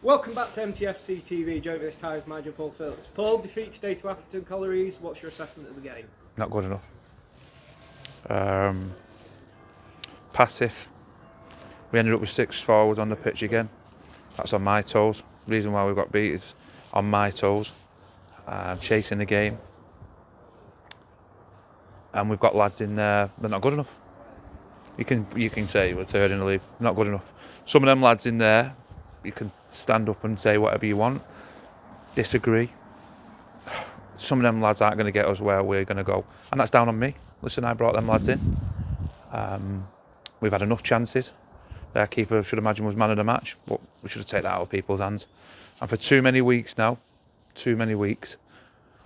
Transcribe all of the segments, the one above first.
Welcome back to MTFC TV. Joining me this time is manager Paul Phillips. Paul, defeat today to Atherton Collieries. What's your assessment of the game? Not good enough. Passive. We ended up with 6 forwards on the pitch again. That's on my toes. The reason why we got beat is on my toes. Chasing the game. And we've got lads in there, they're not good enough. You can say we're third in the league, not good enough. Some of them lads in there, you can stand up and say whatever you want, disagree. Some of them lads aren't going to get us where we're going to go, and that's down on me. Listen, I brought them lads in. We've had enough chances. Their keeper, should imagine, was man of the match, but we should have taken that out of people's hands. And for too many weeks,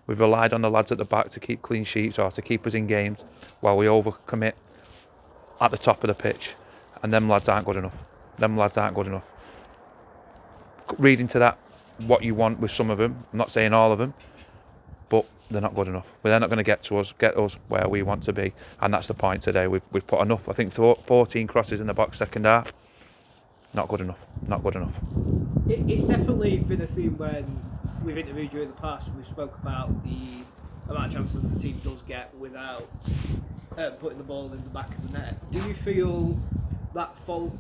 we've relied on the lads at the back to keep clean sheets or to keep us in games while we overcommit at the top of the pitch, and them lads aren't good enough. Read into that what you want with some of them. I'm not saying all of them, but they're not good enough. They're not going to get us where we want to be, and that's the point today. We've put enough. I think 14 crosses in the box second half. Not good enough. It's definitely been a theme when we've interviewed you in the past. We've spoke about the amount of chances the team does get without putting the ball in the back of the net. Do you feel that fault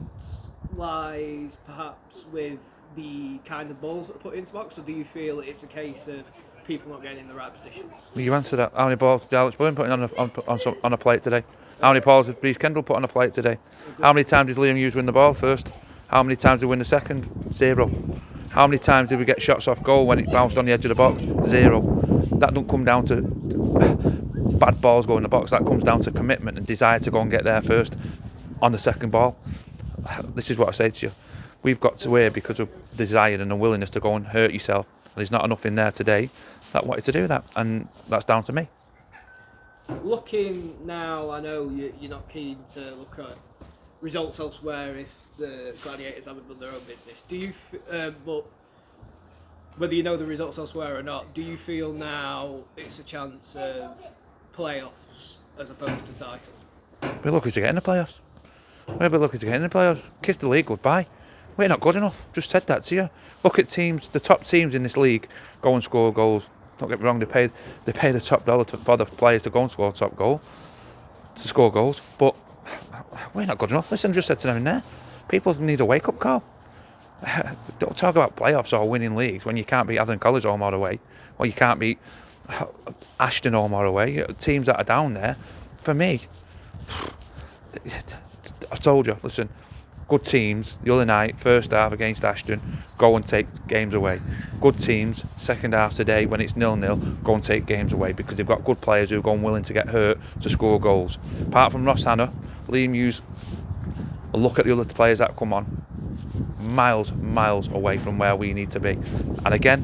lies perhaps with the kind of balls that are put into box, or do you feel it's a case of people not getting in the right positions? Will you answer that? How many balls did Alex Bullen put on a plate today? How many balls did Breeze Kendall put on a plate today? How many times did Liam Hughes win the ball first? How many times did we win the second? 0. How many times did we get shots off goal when it bounced on the edge of the box? 0. That don't come down to bad balls going in the box. That comes down to commitment and desire to go and get there first on the second ball. This is what I say to you. We've got to here because of desire and a willingness to go and hurt yourself. There's not enough in there today that wanted to do that, and that's down to me. Looking now, I know you're not keen to look at results elsewhere if the Gladiators haven't done their own business. Do you? But whether you know the results elsewhere or not, do you feel now it's a chance of playoffs as opposed to title? We're lucky to get in the playoffs. Kiss the league goodbye. We're not good enough. Just said that to you. Look at teams, the top teams in this league go and score goals. Don't get me wrong, they pay the top dollar for the players to go and score goals. But we're not good enough. Listen, I just said to them in there, people need a wake up call. Don't talk about playoffs or winning leagues when you can't beat Atherton Collieries home or away, or you can't beat Ashton home or away. Teams that are down there, for me, I told you, listen, good teams, the other night, first half against Ashton, go and take games away. Good teams, second half today, when it's 0-0, go and take games away because they've got good players who are going willing to get hurt to score goals. Apart from Ross Hannah, Liam Hughes, look at the other players that come on, miles away from where we need to be. And again,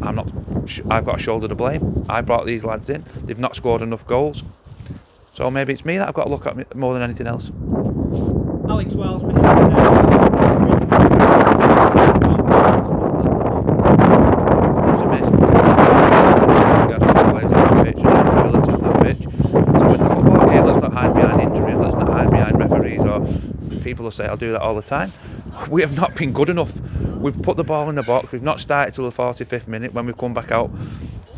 I've got a shoulder to blame. I brought these lads in, they've not scored enough goals. So maybe it's me that I've got to look at more than anything else. Alex Wells missing today. It's a miss. We had good players on the pitch and ability on that pitch to win the football game. Let's not hide behind injuries. Let's not hide behind referees or people who say I'll do that all the time. We have not been good enough. We've put the ball in the box. We've not started till the 45th minute when we've come back out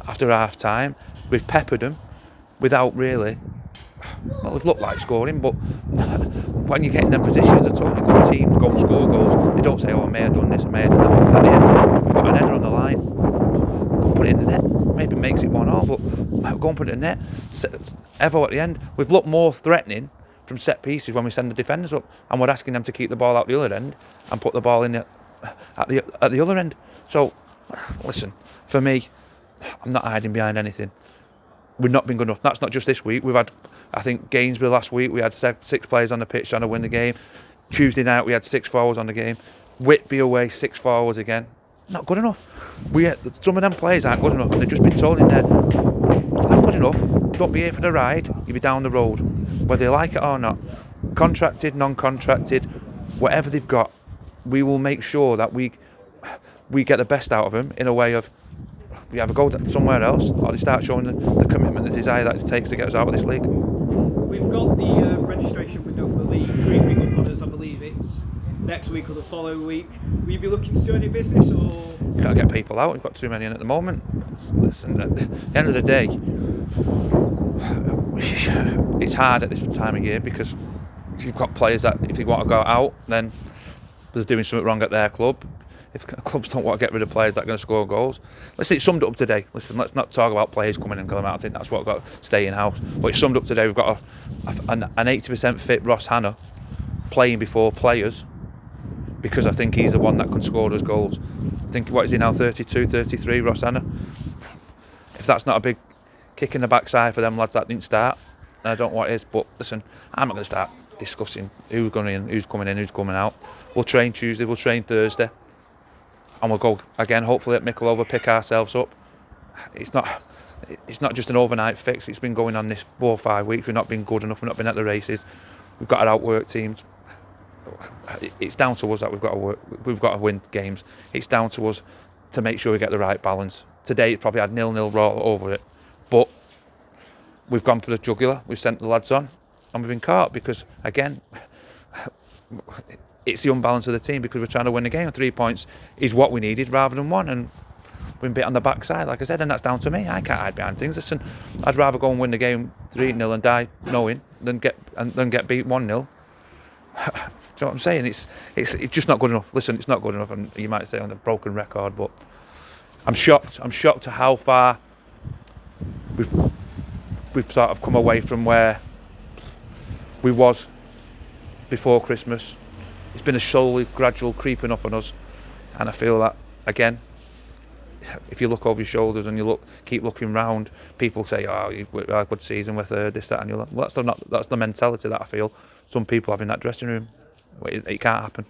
after half time. We've peppered them without really. Well, we've looked like scoring, but when you get in them positions, I told you, good teams go and score goals. They don't say, oh, I may have done this, I may have done that. At the end, we've got an header on the line. Go and put it in the net. Maybe it makes it 1-1, but go and put it in the net. Evo at the end, we've looked more threatening from set pieces when we send the defenders up, and we're asking them to keep the ball out the other end and put the ball in at the other end. So, listen, for me, I'm not hiding behind anything. We've not been good enough. That's not just this week. We've had, I think, Gainsborough last week, we had 6 players on the pitch trying to win the game. Tuesday night, we had 6 forwards on the game. Whitby away, 6 forwards again. Not good enough. Some of them players aren't good enough, and they've just been told in there, if they're good enough, don't be here for the ride, you'll be down the road. Whether they like it or not. Contracted, non-contracted, whatever they've got, we will make sure that we get the best out of them in a way of we either go somewhere else or they start showing the commitment, the desire that it takes to get us out of this league. We've got the registration window for the league creeping up on us. I believe it's next week or the following week. Will you be looking to do any business, or You've got to get people out. We've got too many in at the moment. Listen, at the end of the day, it's hard at this time of year because you've got players that if you want to go out, then they're doing something wrong at their club. If clubs don't want to get rid of players that are going to score goals. Listen, it's summed up today. Listen, let's not talk about players coming and going out. I think that's what got to stay in-house. But it's summed up today. We've got an 80% fit Ross Hannah playing before players because I think he's the one that can score those goals. I think, what is he now, 32, 33, Ross Hannah? If that's not a big kick in the backside for them lads that didn't start, I don't know what it is. But listen, I'm not going to start discussing who's going in, who's coming in, who's coming out. We'll train Tuesday, we'll train Thursday. And we'll go again, hopefully at Michelova, pick ourselves up. It's not just an overnight fix. It's been going on this 4 or 5 weeks. We've not been good enough. We've not been at the races. We've got to outwork teams. It's down to us that we've got to work. We've got to win games. It's down to us to make sure we get the right balance. Today it probably had 0-0 raw over it, but we've gone for the jugular. We've sent the lads on, and we've been caught because again. It's the unbalance of the team because we're trying to win the game. And 3 points is what we needed rather than 1, and we've been bit on the backside, like I said, and that's down to me. I can't hide behind things. Listen, I'd rather go and win the game 3-0 and die knowing than get beat 1-0. Do you know what I'm saying? It's just not good enough. Listen, it's not good enough, and you might say on a broken record, but I'm shocked. I'm shocked to how far we've sort of come away from where we was before Christmas. It's been a slowly, gradual creeping up on us, and I feel that again. If you look over your shoulders and you keep looking round, people say, "Oh, you had a good season with this, that," and you're like, "Well, that's the mentality that I feel some people have in that dressing room. It can't happen."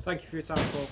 Thank you for your time, Paul.